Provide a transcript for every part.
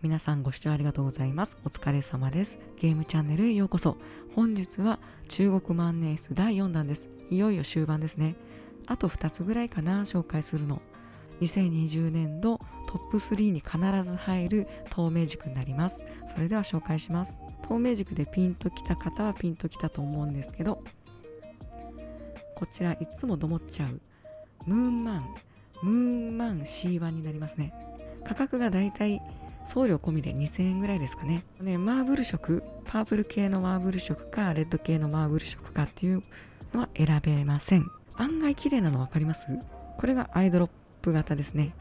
皆さんご視聴ありがとうございます。お疲れ様です。ゲームチャンネルへようこそ。本日は中国万年筆第4弾です。いよいよ終盤ですね。あと2つぐらいかな、紹介するの。2020年度トップ3に必ず入る透明軸になります。それでは紹介します。透明軸でピンときた方はピンときたと思うんですけど、こちらいつもどもっちゃうムーンマン C1 になりますね。価格がだいたい送料込みで2000円ぐらいですかね。マーブル色、パープル系のマーブル色かレッド系のマーブル色かっていうのは選べません。案外綺麗なの分かります？これがアイドロップ型ですね。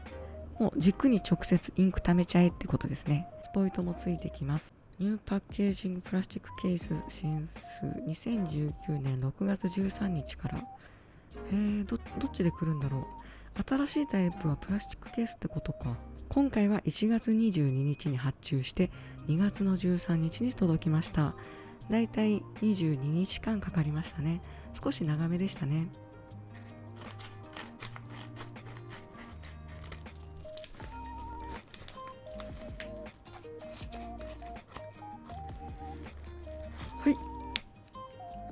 もう軸に直接インク溜めちゃえってことですね。スポイトもついてきます。ニューパッケージングプラスチックケース新数2019年6月13日から。どっちで来るんだろう。新しいタイプはプラスチックケースってことか。今回は1月22日に発注して2月の13日に届きました。だいたい22日間かかりましたね。少し長めでしたね。はい、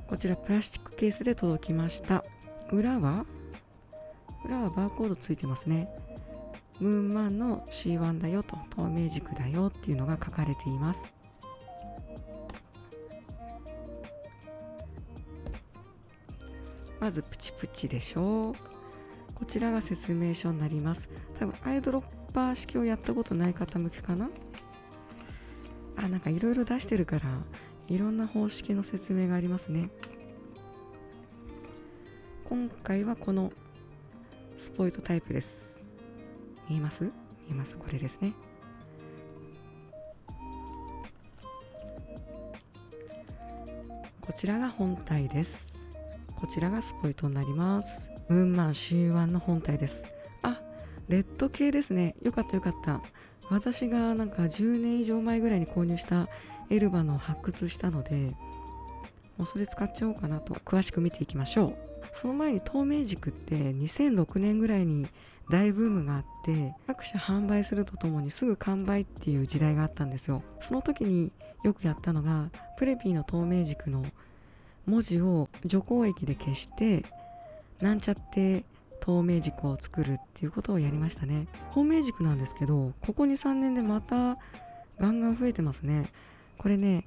こちらプラスチックケースで届きました。裏はバーコードついてますね。ムーンマンの C1 だよと、透明軸だよっていうのが書かれています。まずプチプチでしょう。こちらが説明書になります。多分アイドロッパー式をやったことない方向けかな。なんかいろいろ出してるからいろんな方式の説明がありますね。今回はこのスポイトタイプです。見えます？これですね。こちらが本体です。こちらがスポイトになります。ムーンマン C1 の本体です。レッド系ですね。よかった。私がなんか10年以上前ぐらいに購入したエルバの発掘したので、もうそれ使っちゃおうかなと。詳しく見ていきましょう。その前に透明軸って2006年ぐらいに大ブームがあって、各社販売するとともにすぐ完売っていう時代があったんですよ。その時によくやったのが、プレピーの透明軸の文字を除光液で消してなんちゃって透明軸を作るっていうことをやりましたね。透明軸なんですけど、ここ 2,3 年でまたガンガン増えてますね。これね、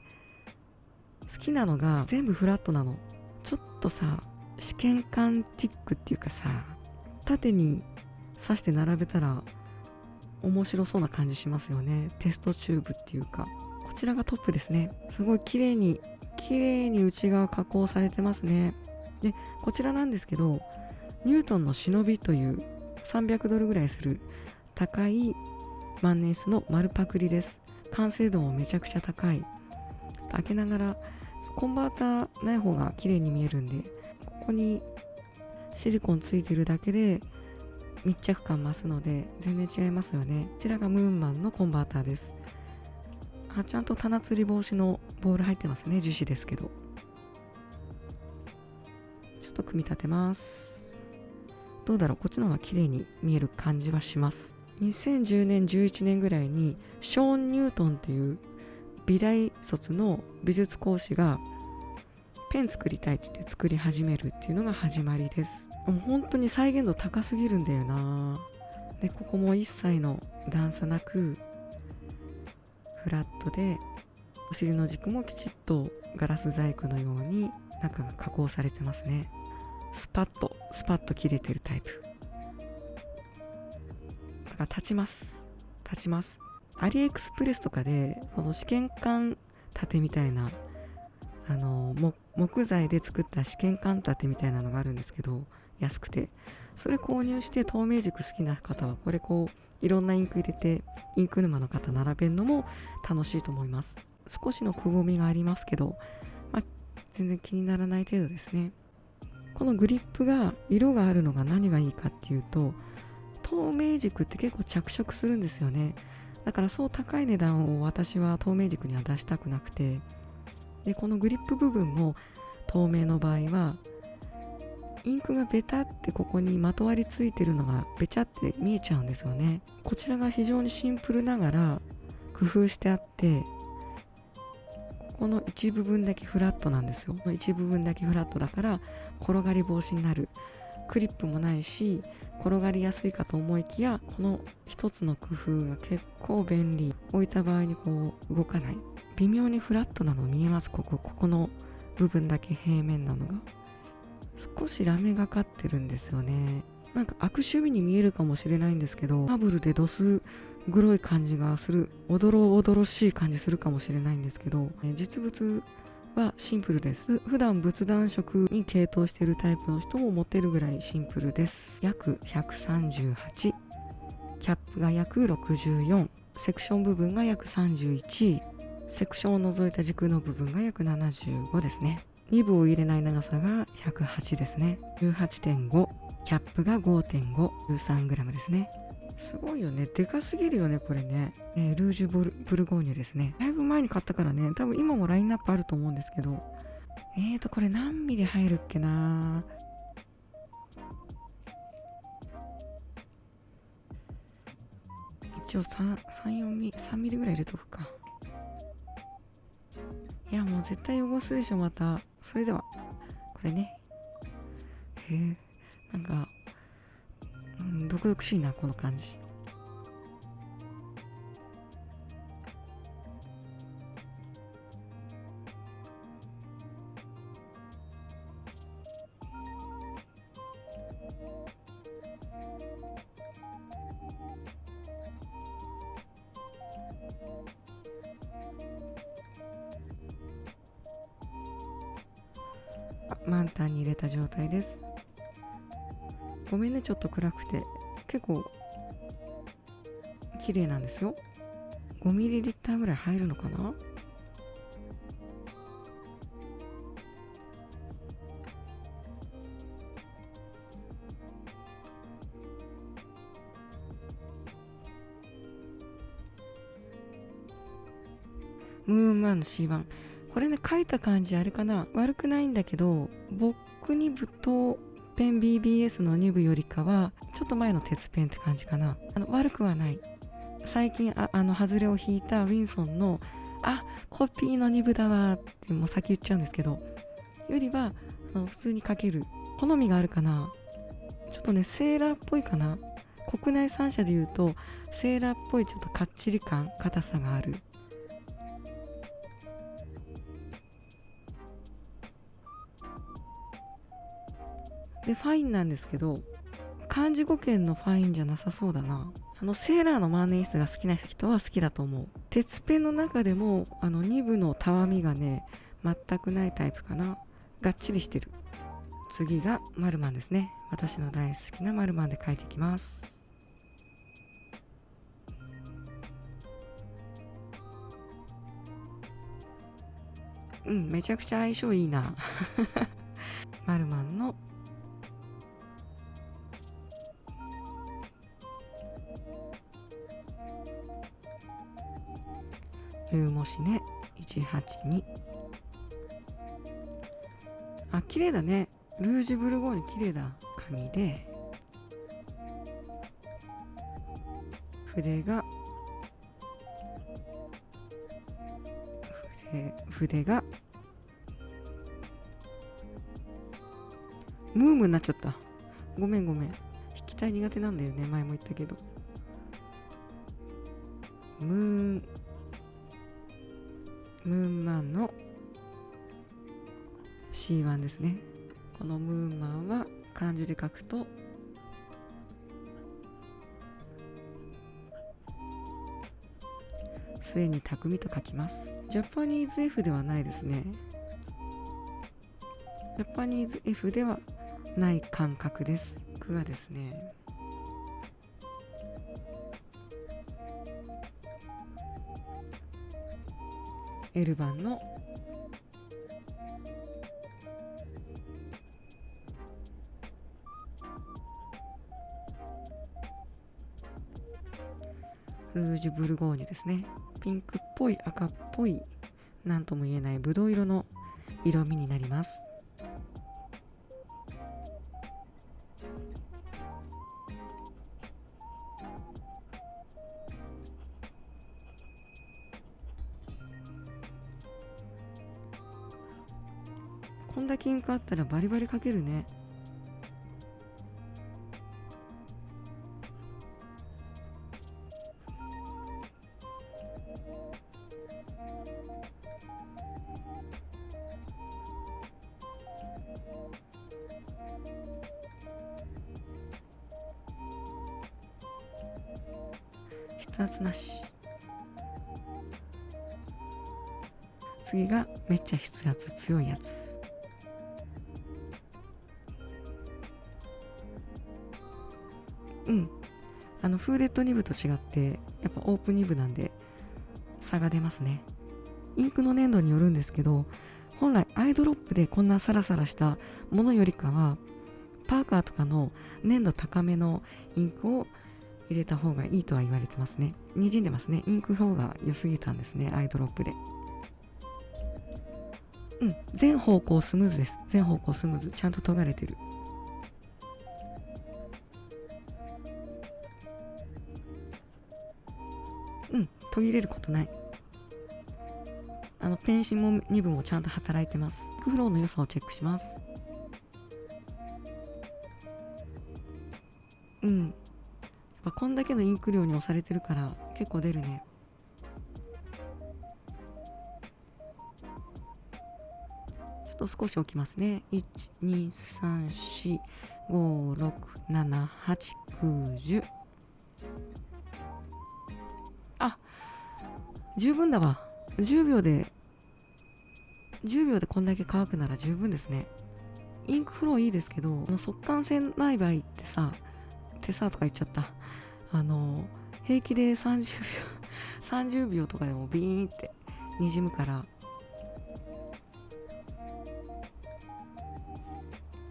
好きなのが全部フラットなの。ちょっとさ、試験管ティックっていうかさ、縦に刺して並べたら面白そうな感じしますよね。テストチューブっていうか。こちらがトップですね。すごい綺麗に内側加工されてますね。で、こちらなんですけど、ニュートンの忍びという300ドルぐらいする高い万年筆の丸パクリです。完成度もめちゃくちゃ高い。開けながらコンバーターない方が綺麗に見えるんで、ここにシリコンついてるだけで密着感増すので全然違いますよね。こちらがムーンマンのコンバーターです。ちゃんと棚釣り防止のボール入ってますね。樹脂ですけど。ちょっと組み立てます。どうだろう、こっちの方が綺麗に見える感じはします。2010年11年ぐらいにショーン・ニュートンという美大卒の美術講師がペン作りたいって言って作り始めるっていうのが始まりです。もう本当に再現度高すぎるんだよな。で、ここも一切の段差なくフラットで、お尻の軸もきちっとガラス細工のように中が加工されてますね。スパッと切れてるタイプだから立ちますアリエクスプレスとかでこの試験管盾みたいな木材で作った試験管盾みたいなのがあるんですけど、安くてそれ購入して、透明軸好きな方はこれいろんなインク入れてインク沼の型並べるのも楽しいと思います。少しのくぼみがありますけど、全然気にならない程度ですね。このグリップが色があるのが何がいいかっていうと、透明軸って結構着色するんですよね。だからそう高い値段を私は透明軸には出したくなくて、でこのグリップ部分も透明の場合はインクがベタってここにまとわりついてるのがベチャって見えちゃうんですよね。こちらが非常にシンプルながら工夫してあって、ここの一部分だけフラットなんですよ。この一部分だけフラットだから転がり防止になる。クリップもないし転がりやすいかと思いきや、この一つの工夫が結構便利。置いた場合にこう動かない。微妙にフラットなの見えます。ここの部分だけ平面なのが少しラメがかってるんですよね。なんか悪趣味に見えるかもしれないんですけど、マーブルでドス黒い感じがする、おどろおどろしい感じするかもしれないんですけど、実物はシンプルです。普段仏壇色に傾倒しているタイプの人も持てるぐらいシンプルです。約138、キャップが約64、セクション部分が約31、セクションを除いた軸の部分が約75ですね。ニブを入れない長さが108ですね。18.5、キャップが 5.5、13g ですね。すごいよね。でかすぎるよね、これね。ルージュブルゴーニュですね。だいぶ前に買ったからね、多分今もラインナップあると思うんですけど。これ何ミリ入るっけな。一応3ミリぐらい入れとくか。いや、もう絶対汚すでしょ、また。それでは、これね。なんか、毒々しいな、この感じ。満タンに入れた状態です。ごめんね、ちょっと暗くて。結構綺麗なんですよ。5ml ぐらい入るのかな。ムーンマンの C1、 これね、書いた感じあれかな、悪くないんだけど、ボック2部とペン BBS の2部よりかはちょっと前の鉄ペンって感じかな。悪くはない。最近外れを引いたウィンソンのコピーの2部だわってもう先言っちゃうんですけど、よりは普通に書ける。好みがあるかな。ちょっとね、セーラーっぽいかな。国内3社で言うとセーラーっぽいちょっとかっちり感、硬さがある。でファインなんですけど、漢字語圏のファインじゃなさそうだな。セーラーの万年筆が好きな人は好きだと思う。鉄ペンの中でも2部のたわみがね全くないタイプかな。がっちりしてる。次がマルマンですね。私の大好きなマルマンで書いていきます。めちゃくちゃ相性いいなマルマンのルーモシネ182。綺麗だね。ルージュブルゴーニュ綺麗だ。紙で筆がムームになっちゃった。ごめん引きたい苦手なんだよね、前も言ったけど。ムーンマンの C1 ですね。このムーンマンは漢字で書くと末に匠と書きます。ジャパニーズ F ではないですね。ジャパニーズ F ではない感覚です。句がですね、L 番のルージュブルゴーニュですね。ピンクっぽい赤っぽい何とも言えないブドウ色の色味になります。こんだけインクあったらバリバリ描けるね。筆圧なし。次がめっちゃ筆圧強いやつ。フーレットニブと違ってやっぱオープンニブなんで差が出ますね。インクの粘度によるんですけど、本来アイドロップでこんなサラサラしたものよりかはパーカーとかの粘度高めのインクを入れた方がいいとは言われてますね。滲んでますね。インクフローが良すぎたんですね、アイドロップで。全方向スムーズです。全方向スムーズ。ちゃんと研がれてる。途切れることない。ペンシンも2分もちゃんと働いてます。インクフローの良さをチェックします。やっぱこんだけのインク量に押されてるから結構出るね。ちょっと少し置きますね。1、2、3、4、5、6、7、8、9、10。十分だわ。10秒でこんだけ乾くなら十分ですね。インクフローいいですけど、速乾性ない場合ってさ、とか言っちゃった。平気で30秒とかでもビーンって滲むから、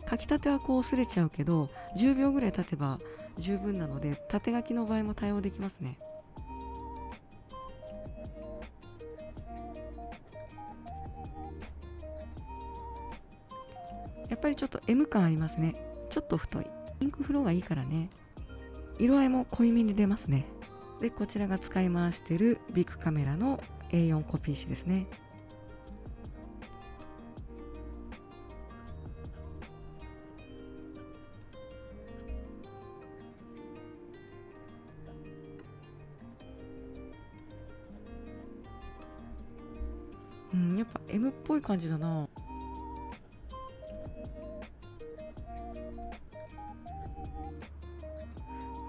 書きたてはこう擦れちゃうけど、10秒ぐらい経てば十分なので、縦書きの場合も対応できますね。やっぱりちょっと M 感ありますね。ちょっと太い。インクフローがいいからね。色合いも濃いめに出ますね。で、こちらが使い回してるビッグカメラの A4 コピー紙ですね。やっぱ M っぽい感じだな。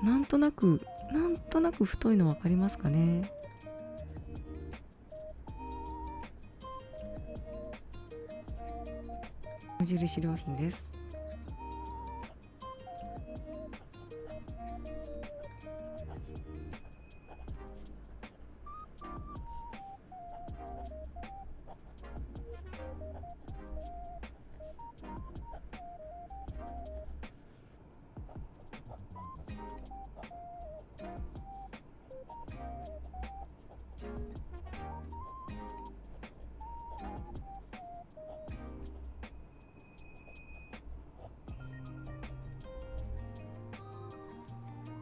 なんとなく太いの分かりますかね。無印良品です。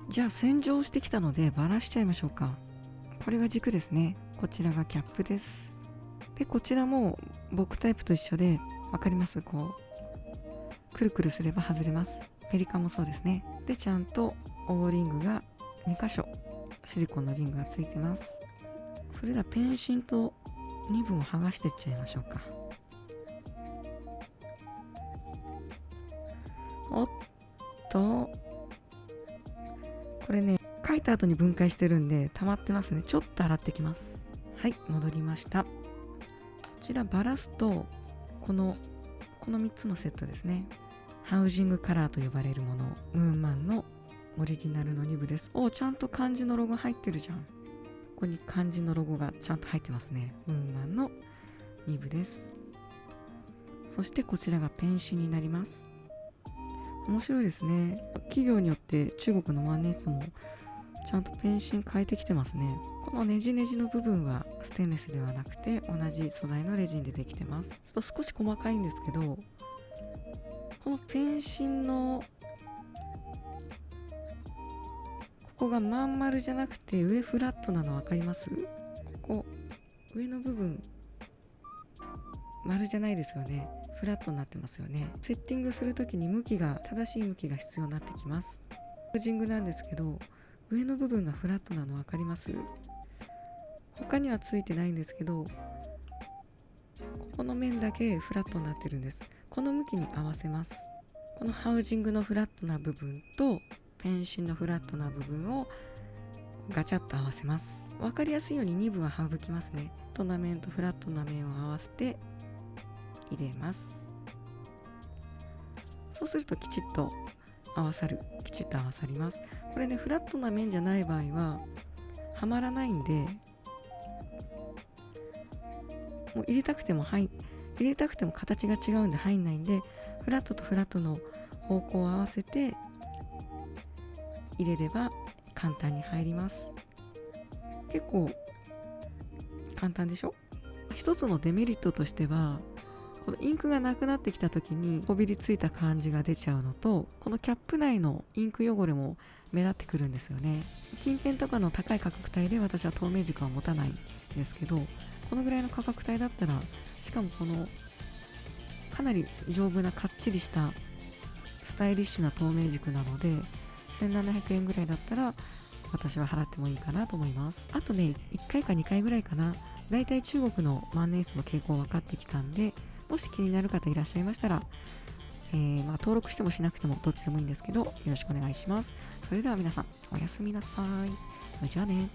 じゃあ洗浄してきたのでバラしちゃいましょうか。これが軸ですね。こちらがキャップです。で、こちらもボクタイプと一緒で、わかります？こうくるくるすれば外れます。ペリカンもそうですね。で、ちゃんとOリングが2箇所シリコンのリングがついてます。それではペンシンと2分を剥がしていっちゃいましょうか。おっと、これね、書いた後に分解してるんで溜まってますね。ちょっと洗ってきます。はい、戻りました。こちらバラすとこの3つのセットですね。ハウジングカラーと呼ばれるもの、ムーンマンのオリジナルの2部です。ちゃんと漢字のロゴ入ってるじゃん。ここに漢字のロゴがちゃんと入ってますね。ムーンマンの2部です。そしてこちらがペンシになります。面白いですね。企業によって中国の万年筆もちゃんとペンシン変えてきてますね。このネジの部分はステンレスではなくて同じ素材のレジンでできてます。ちょっと少し細かいんですけど、このペンシンのここがまん丸じゃなくて上フラットなの分かります？ここ上の部分丸じゃないですよね。フラットになってますよね。セッティングするときに正しい向きが必要になってきます。ハウジングなんですけど、上の部分がフラットなの分かります？他にはついてないんですけど、ここの面だけフラットになってるんです。この向きに合わせます。このハウジングのフラットな部分とペンシンのフラットな部分をガチャッと合わせます。分かりやすいように2分は省きますね。フラットな面とフラットな面を合わせて入れます。そうするときちっと合わさります。これね、フラットな面じゃない場合ははまらないんで、もう入れたくても形が違うんで入んないんで、フラットとフラットの方向を合わせて入れれば簡単に入ります。結構簡単でしょ？一つのデメリットとしては、このインクがなくなってきた時にこびりついた感じが出ちゃうのと、このキャップ内のインク汚れも目立ってくるんですよね。近辺とかの高い価格帯で私は透明軸は持たないんですけど、このぐらいの価格帯だったら、しかもこのかなり丈夫なかっちりしたスタイリッシュな透明軸なので、1700円ぐらいだったら私は払ってもいいかなと思います。あとね、1回か2回ぐらいかな、だいたい中国の万年筆の傾向分かってきたんで、もし気になる方いらっしゃいましたら、登録してもしなくてもどっちでもいいんですけど、よろしくお願いします。それでは皆さん、おやすみなさい。じゃあね。